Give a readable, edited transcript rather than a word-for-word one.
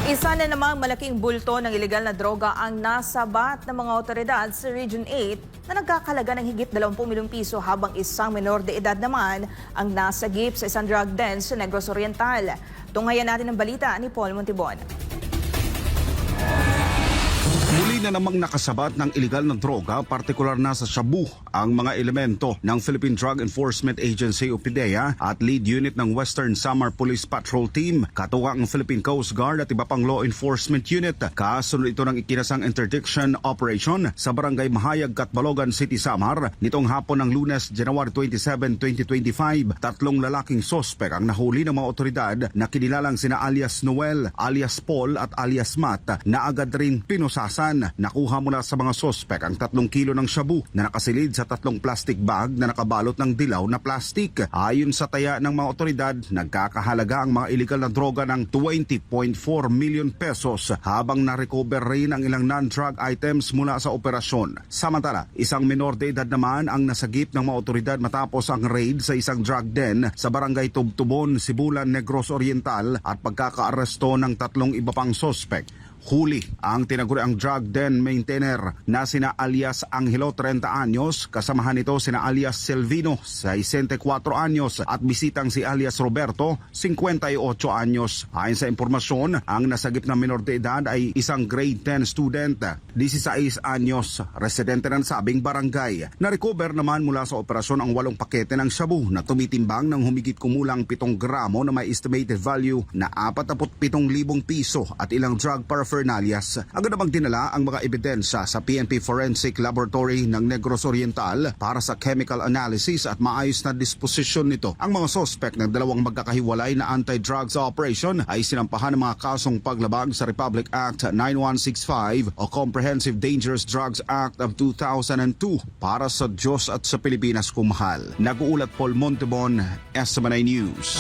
Isa na namang malaking bulto ng ilegal na droga ang nasabat ng mga otoridad sa Region 8 na nagkakalaga ng higit 20 milyong piso habang isang menor de edad naman ang nasagip sa isang drug den sa Negros Oriental. Tunghayan natin ang balita ni Paul Montibon. Muli na namang nakasabat ng ilegal na droga, partikular na sa shabu, ang mga elemento ng Philippine Drug Enforcement Agency o PDEA at lead unit ng Western Samar Police Patrol Team, katuwang ang Philippine Coast Guard at iba pang law enforcement unit. Kasunod ito ng ikinasang interdiction operation sa Barangay Mahayag, Catbalogan City, Samar, nitong hapon ng Lunes, January 27, 2025. Tatlong lalaking sospek ang nahuli ng mga otoridad na kinilalang sina alias Noel, alias Paul at alias Matt na agad rin pinusasan. Nakuha mula sa mga sospek ang 3 kilo ng shabu na nakasilid sa 3 plastic bag na nakabalot ng dilaw na plastic. Ayon sa taya ng mga otoridad, nagkakahalaga ang mga illegal na droga ng 20.4 million pesos habang na-recover rin ang ilang non-drug items mula sa operasyon. Samantala, isang menor de edad naman ang nasagip ng mga otoridad matapos ang raid sa isang drug den sa Barangay Tubtubon, Sibulan, Negros Oriental at pagkakaaresto ng 3 iba pang sospek. Huli ang tinaguriang drug den maintainer na sina alias Angelo 30 anyos, kasamahan nito sina alias Silvino 64 anyos at bisitang si alias Roberto 58 anyos. Ayon sa impormasyon, ang nasagip na menor de edad ay isang grade 10 student, 16 anyos, residente ng sabing barangay. Na-recover naman mula sa operasyon ang 8 pakete ng shabu na tumitimbang ng humigit kumulang 7 gramo na may estimated value na 47,000 piso at ilang drug paraphernalia. Agad namang dinala ang mga ebidensya sa PNP Forensic Laboratory ng Negros Oriental para sa chemical analysis at maayos na disposisyon nito. Ang mga sospek ng 2 magkakahiwalay na anti-drugs operation ay sinampahan ng mga kasong paglabag sa Republic Act 9165 o Comprehensive Dangerous Drugs Act of 2002 para sa Diyos at sa Pilipinas kumahal. Nag-uulat Paul Montibon, SMNI News.